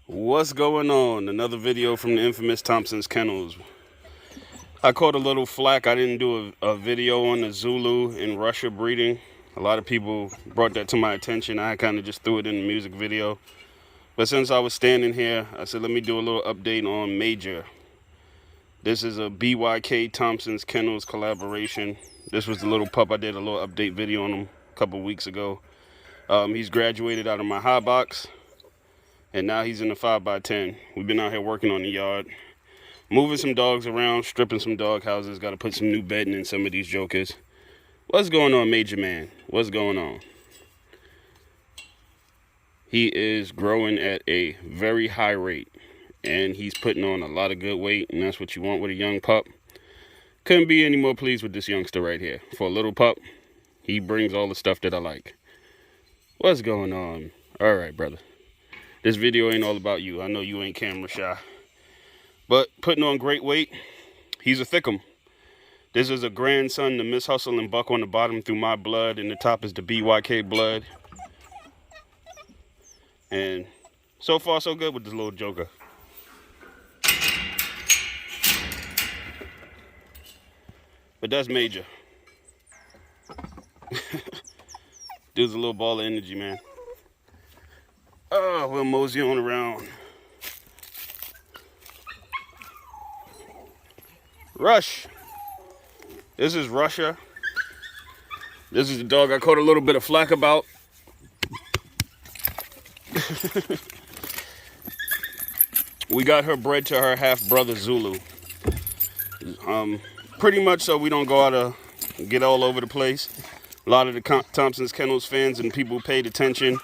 What's going on? Another video from the infamous Thompson'S Kennels. I caught a little flack. I didn't do a video on the Zulu in Russia breeding. A lot of people brought that to my attention. I kind of just threw it in the music video. But since I was standing here, I said, let me do a little update on Major. This is a BYK Thompson'S Kennels collaboration. This was the little pup. I did a little update video on him a couple weeks ago. He's graduated out of my high box. And now he's in the 5x10. We've been out here working on the yard, moving some dogs around, stripping some dog houses. Got to put some new bedding in some of these jokers. What's going on, Major Man? What's going on? He is growing at a very high rate, and he's putting on a lot of good weight, and that's what you want with a young pup. Couldn't be any more pleased with this youngster right here. For a little pup, he brings all the stuff that I like. What's going on? All right, brother. This video ain't all about you. I know you ain't camera shy. But putting on great weight, he's a thickum. This is a grandson, the Miss Hustle and Buck on the bottom through my blood, and the top is the BYK blood. And so far, so good with this little joker. But that's Major. Dude's a little ball of energy, man. Oh, we'll mosey on around. Rush. This is Russia. This is the dog I caught a little bit of flack about. We got her bred to her half-brother Zulu. Pretty much so we don't go out of get all over the place. A lot of the Thompson'S Kennels fans and people who paid attention.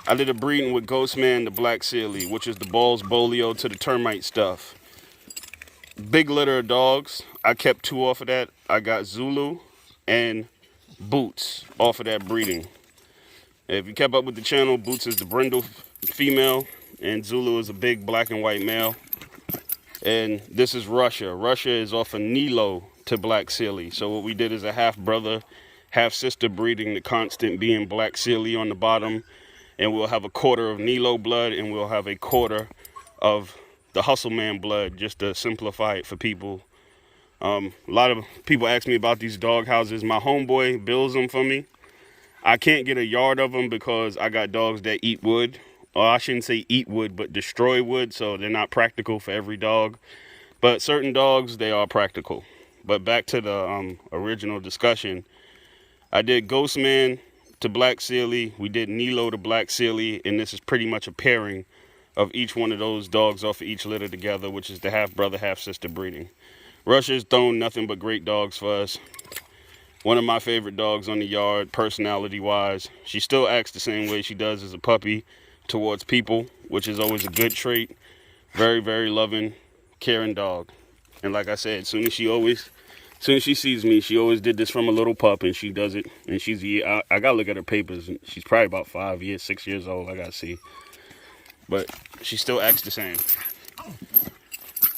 I did a breeding with Ghostman, the Black Sealy, which is the Balls Bolio to the termite stuff. Big litter of dogs. I kept 2 off of that. I got Zulu and Boots off of that breeding. If you kept up with the channel, Boots is the brindle female, and Zulu is a big black and white male. And this is Russia. Russia is off of Nilo to Black Sealy. So what we did is a half-brother, half-sister breeding, the constant being Black Sealy on the bottom. And we'll have a quarter of Nilo blood, and we'll have a quarter of the Hustle Man blood, just to simplify it for people. A lot of people ask me about these dog houses. My homeboy builds them for me. I can't get a yard of them because I got dogs that eat wood. Or I shouldn't say eat wood, but destroy wood, so they're not practical for every dog. But certain dogs, they are practical. But back to the original discussion. I did Ghostman to Black Sealy, we did Nilo to Black Sealy, and this is pretty much a pairing of each one of those dogs off of each litter together, which is the half-brother, half-sister breeding. Russia's thrown nothing but great dogs for us. One of my favorite dogs on the yard, personality-wise. She still acts the same way she does as a puppy towards people, which is always a good trait. Very, very loving, caring dog. And like I said, as soon as she sees me, she always did this from a little pup, and she does it. And she's I gotta look at her papers. She's probably about 6 years old. I gotta see, but she still acts the same.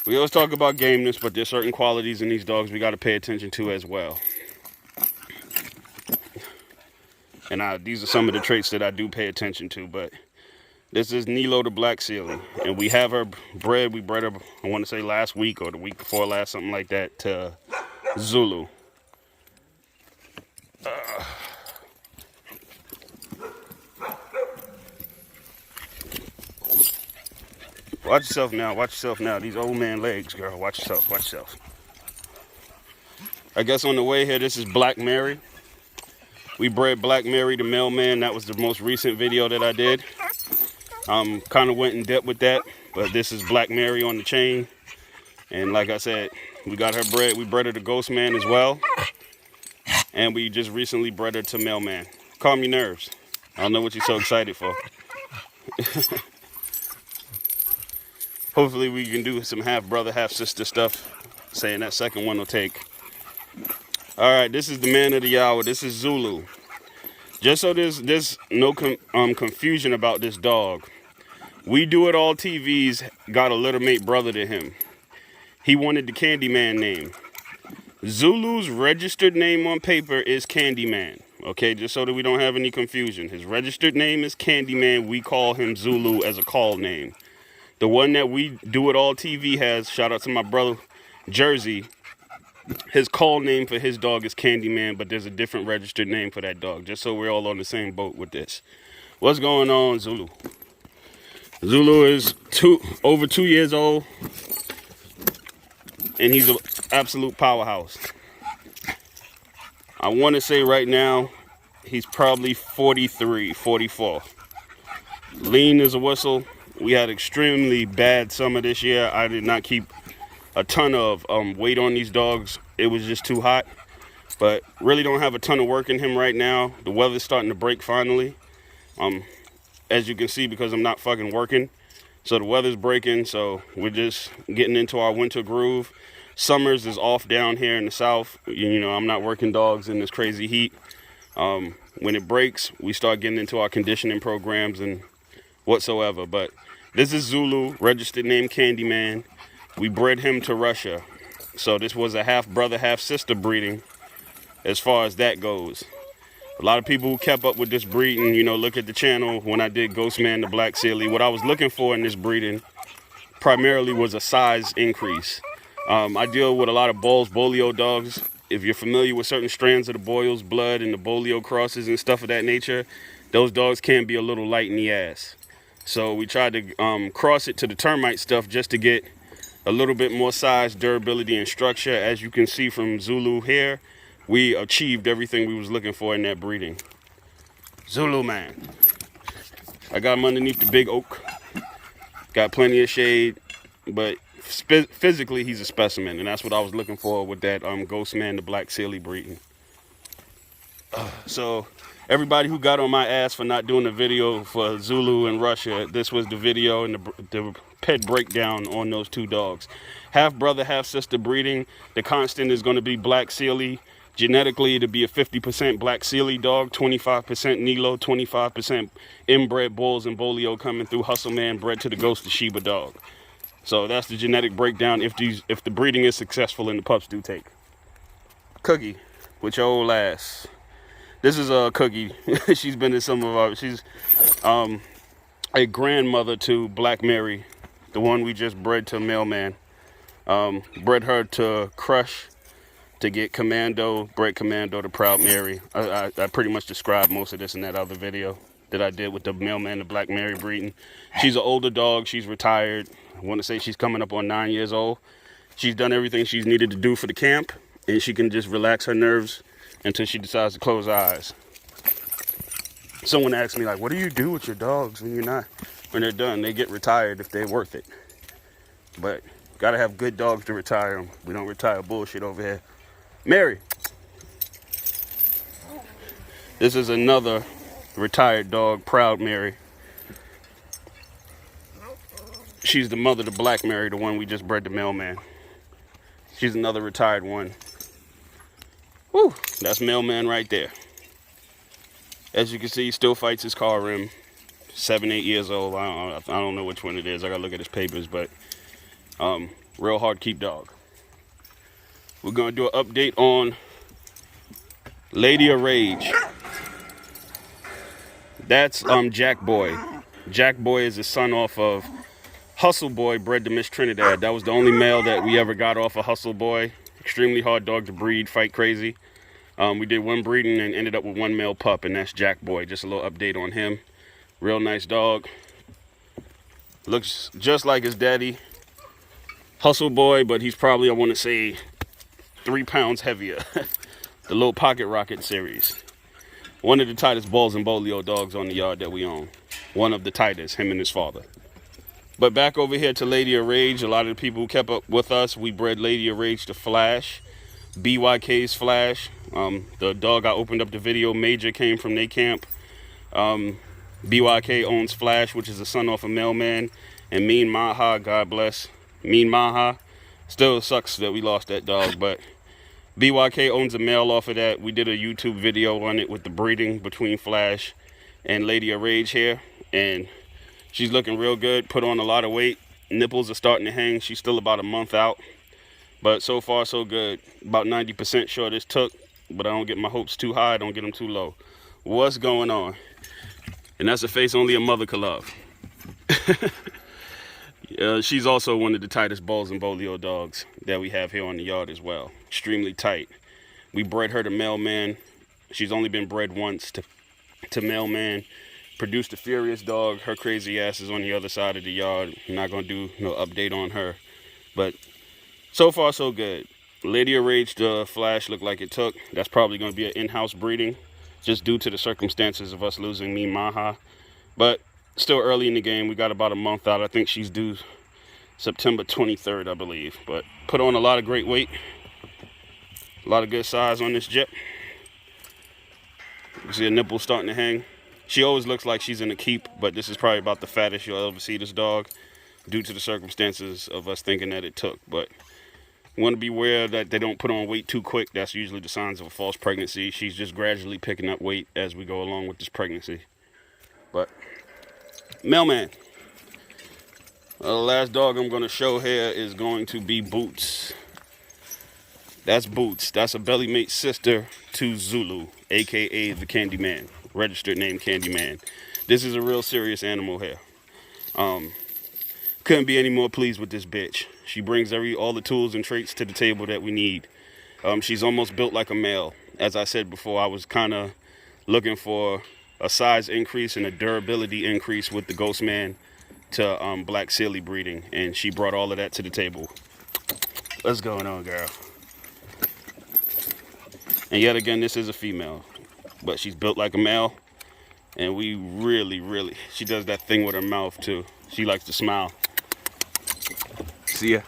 We always talk about gameness, but there's certain qualities in these dogs we gotta pay attention to as well. And these are some of the traits that I do pay attention to. But this is Nilo the Black Sealy, and we have her bred. We bred her, I want to say last week or the week before last, something like that, to Zulu. Watch yourself now. Watch yourself now. These old man legs, girl. Watch yourself. Watch yourself. I guess on the way here, this is Black Mary. We bred Black Mary the mailman. That was the most recent video that I did. Kind of went in depth with that, but this is Black Mary on the chain. And like I said, we got her bred. We bred her to Ghostman as well. And we just recently bred her to Mailman. Calm your nerves. I don't know what you're so excited for. Hopefully we can do some half-brother, half-sister stuff. Saying that second one will take. Alright, this is the man of the hour. This is Zulu. Just so there's no confusion about this dog. We Do It All TV's got a little mate brother to him. He wanted the Candyman name. Zulu's registered name on paper is Candyman. Okay, just so that we don't have any confusion. His registered name is Candyman. We call him Zulu as a call name. The one that we do it all TV has, shout out to my brother Jersey, his call name for his dog is Candyman, but there's a different registered name for that dog, just so we're all on the same boat with this. What's going on, Zulu? Zulu is over 2 years old, and he's an absolute powerhouse. I want to say right now, he's probably 43, 44. Lean as a whistle. We had extremely bad summer this year. I did not keep a ton of weight on these dogs. It was just too hot. But really don't have a ton of work in him right now. The weather's starting to break finally. As you can see, because I'm not fucking working. So the weather's breaking, so we're just getting into our winter groove. Summers is off down here in the south. You know, I'm not working dogs in this crazy heat. When it breaks, we start getting into our conditioning programs and whatsoever. But this is Zulu, registered name Candyman. We bred him to Russia. So this was a half brother, half sister breeding as far as that goes. A lot of people who kept up with this breeding, you know, look at the channel when I did Ghostman the Black Sealy. What I was looking for in this breeding primarily was a size increase. I deal with a lot of Boyle's Bolio dogs. If you're familiar with certain strands of the Boyle's blood and the Bolio crosses and stuff of that nature, those dogs can be a little light in the ass. So we tried to cross it to the termite stuff just to get a little bit more size, durability, and structure. As you can see from Zulu here, we achieved everything we was looking for in that breeding. Zulu, man. I got him underneath the big oak. Got plenty of shade, but physically he's a specimen, and that's what I was looking for with that Ghostman the Black Sealy breeding. So everybody who got on my ass for not doing the video for Zulu and Russia, this was the video and the pet breakdown on those two dogs. Half brother, half sister breeding. The constant is going to be Black Sealy. Genetically, it'll be a 50% Black Sealy dog, 25% Nilo, 25% inbred bulls and Bolio coming through Hustle Man, bred to the Ghost of Sheba dog. So that's the genetic breakdown if the breeding is successful and the pups do take. Cookie, with your old ass. This is Cookie. She's been in some of our, she's a grandmother to Black Mary, the one we just bred to Mailman. Bred her to Crush, to get Commando, bred Commando to Proud Mary. I pretty much described most of this in that other video that I did with the Mailman to Black Mary breeding. She's an older dog. She's retired. I want to say she's coming up on 9 years old. She's done everything she's needed to do for the camp, and she can just relax her nerves until she decides to close her eyes. Someone asked me, like, what do you do with your dogs when they're done? They get retired if they're worth it. But gotta have good dogs to retire them. We don't retire bullshit over here. Mary. This is another retired dog, Proud Mary. She's the mother to Black Mary, the one we just bred to Mailman. She's another retired one. Woo, that's Mailman right there. As you can see, he still fights his car rim. 7, 8 years old. I don't know which one it is. I gotta look at his papers, but real hard keep dog. We're gonna do an update on Lady of Rage. That's Jackboy. Jackboy is the son off of Hustle Boy, bred to Miss Trinidad. That was the only male that we ever got off of Hustle Boy. Extremely hard dog to breed, fight crazy. We did one breeding and ended up with one male pup, and that's Jackboy. Just a little update on him. Real nice dog. Looks just like his daddy, Hustle Boy, but he's probably, I want to say, 3 pounds heavier. The little Pocket Rocket series. One of the tightest balls and bolio dogs on the yard that we own. One of the tightest, him and his father. But back over here to Lady of Rage. A lot of the people who kept up with us, we bred Lady of Rage to Flash. BYK's Flash. The dog I opened up the video, Major, came from their camp. BYK owns Flash, which is a son off a Mailman. And Mean Maha, God bless. Mean Maha. Still sucks that we lost that dog, but BYK owns a male off of that. We did a YouTube video on it with the breeding between Flash and Lady of Rage here, and she's looking real good. Put on a lot of weight. Nipples are starting to hang. She's still about a month out, but so far so good. About 90% sure this took, but I don't get my hopes too high. I don't get them too low. What's going on? And that's a face only a mother could love. She's also one of the tightest balls and bolio dogs that we have here on the yard as well. Extremely tight. We bred her to mailman. She's only been bred once to mailman. Produced a furious dog. Her crazy ass is on the other side of the yard. I'm not gonna do no update on her, but so far so good. Lady of Rage, the flash looked like it took. That's probably gonna be an in-house breeding, just due to the circumstances of us losing me Maha. But still early in the game. We got about a month out. I think she's due September 23rd, I believe. But put on a lot of great weight, a lot of good size on this jip. You see a nipple starting to hang. She always looks like she's in a keep, but this is probably about the fattest you'll ever see this dog, due to the circumstances of us thinking that it took. But you want to be aware that they don't put on weight too quick. That's usually the signs of a false pregnancy. She's just gradually picking up weight as we go along with this pregnancy. But mailman. The last dog I'm going to show here is going to be Boots. That's Boots. That's a belly mate sister to Zulu, aka the Candyman. Registered name Candyman. This is a real serious animal here. Couldn't be any more pleased with this bitch. She brings all the tools and traits to the table that we need. She's almost built like a male. As I said before, I was kind of looking for a size increase and a durability increase with the Ghostman to Black Sealy breeding, and she brought all of that to the table. What's going on, girl? And yet again, this is a female, but she's built like a male, and we really, she does that thing with her mouth too. She likes to smile. See ya?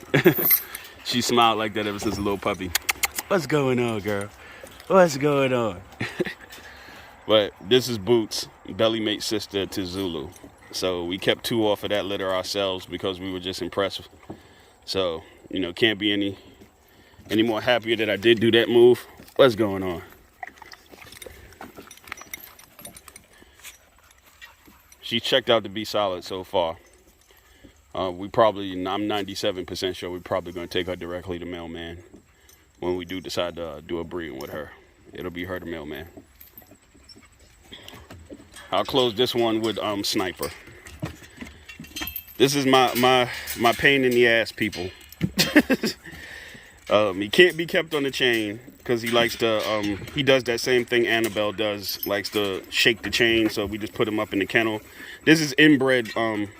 She smiled like that ever since a little puppy. What's going on, girl? What's going on? But this is Boots, belly mate sister to Zulu. So we kept 2 off of that litter ourselves because we were just impressed. So, you know, can't be any more happier that I did do that move. What's going on? She checked out to be solid so far. I'm 97% sure we're probably going to take her directly to mailman when we do decide to do a breeding with her. It'll be her to mailman. I'll close this one with Sniper. This is my pain in the ass, people. He can't be kept on the chain because he likes to, he does that same thing Annabelle does, likes to shake the chain, so we just put him up in the kennel. This is inbred,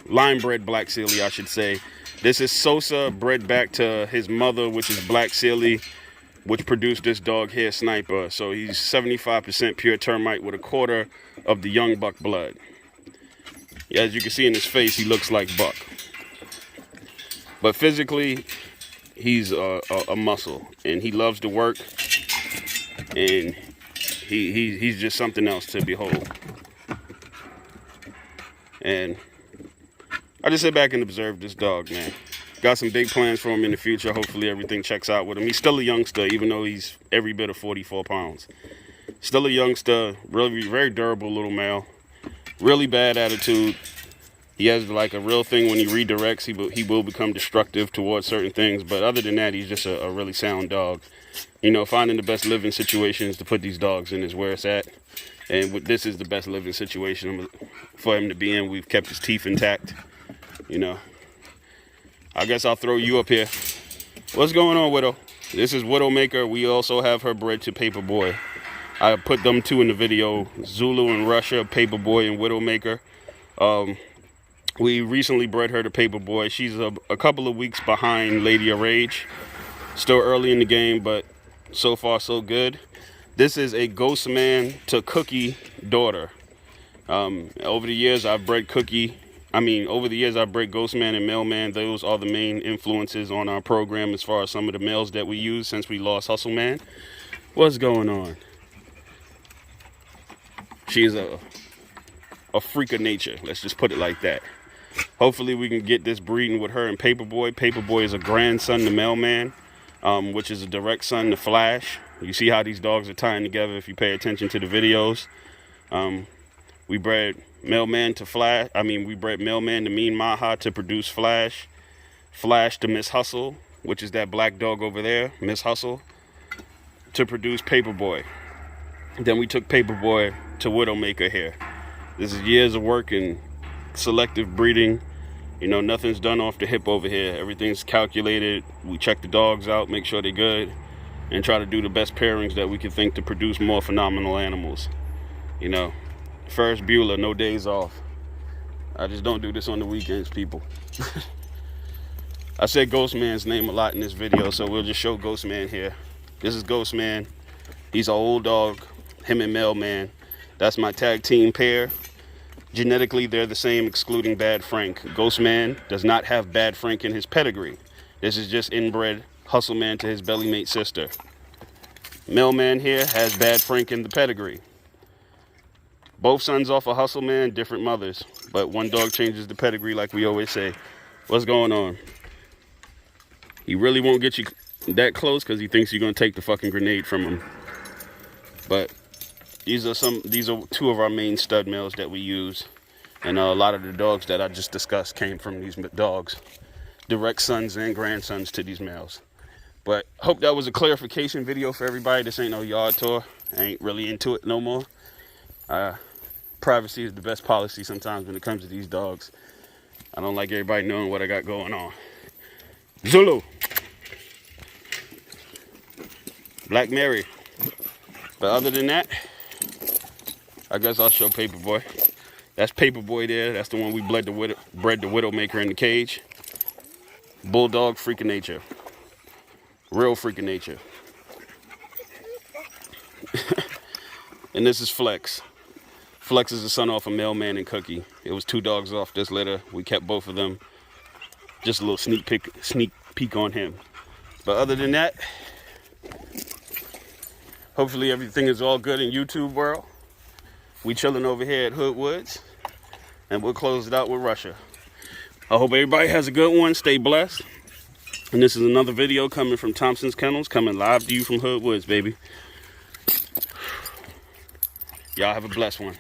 line-bred Black Sealy, I should say. This is Sosa bred back to his mother, which is Black Sealy, which produced this dog here, Sniper. So he's 75% pure termite with a quarter of the young buck blood. As you can see in his face, he looks like Buck. But physically, he's a muscle, and he loves to work, and he's just something else to behold. And I just sit back and observe this dog, man. Got some big plans for him in the future. Hopefully everything checks out with him. He's still a youngster, even though he's every bit of 44 pounds. Still a youngster, really very durable little male. Really bad attitude. He has like a real thing when he redirects. He will become destructive towards certain things. But other than that, he's just a really sound dog. You know, finding the best living situations to put these dogs in is where it's at. And this is the best living situation for him to be in. We've kept his teeth intact. You know, I guess I'll throw you up here. What's going on, Widow? This is Widowmaker. We also have her bred to Paperboy. I put them 2 in the video. Zulu in Russia, Paperboy and Widowmaker. We recently bred her to Paperboy. She's a couple of weeks behind Lady of Rage. Still early in the game, but so far so good. This is a Ghostman to Cookie daughter. Over the years, I've bred Ghostman and Mailman. Those are the main influences on our program as far as some of the males that we use since we lost Hustle Man. What's going on? She's a freak of nature. Let's just put it like that. Hopefully we can get this breeding with her and Paperboy. Paperboy is a grandson to Mailman, which is a direct son to Flash. You see how these dogs are tying together if you pay attention to the videos. We bred Mailman to Flash. We bred Mailman to Mean Maha to produce Flash. Flash to Miss Hustle, which is that black dog over there, Miss Hustle, to produce Paperboy. Then we took Paperboy to Widowmaker here. This is years of work and selective breeding You know, nothing's done off the hip over here. Everything's calculated. We check the dogs out, make sure they're good, and try to do the best pairings that we can think to produce more phenomenal animals. You know, Ferris Bueller, no days off. I just don't do this on the weekends, people. I said Ghostman's name a lot in this video, so we'll just show Ghostman here. This is Ghostman. He's an old dog, him and Mailman. That's my tag team pair. Genetically, they're the same, excluding Bad Frank. Ghostman does not have Bad Frank in his pedigree. This is just inbred Hustleman to his belly mate sister. Mailman here has Bad Frank in the pedigree. Both sons off of Hustleman, different mothers. But one dog changes the pedigree like we always say. What's going on? He really won't get you that close because he thinks you're going to take the fucking grenade from him. But these are two of our main stud males that we use. And a lot of the dogs that I just discussed came from these dogs. Direct sons and grandsons to these males. But hope that was a clarification video for everybody. This ain't no yard tour. I ain't really into it no more. Privacy is the best policy sometimes when it comes to these dogs. I don't like everybody knowing what I got going on. Zulu. Black Mary. But other than that, I guess I'll show Paperboy. That's Paperboy there. That's the one we bred the Widowmaker in the cage. Bulldog, freak of nature. Real freak of nature. And this is Flex. Flex is the son off of Mailman and Cookie. It was 2 dogs off this litter. We kept both of them. Just a little sneak peek on him. But other than that, hopefully everything is all good in YouTube world. We chilling over here at Hoodwoods, and we'll close it out with Russia. I hope everybody has a good one. Stay blessed. And this is another video coming from Thompson'S Kennels, coming live to you from Hoodwoods, baby. Y'all have a blessed one.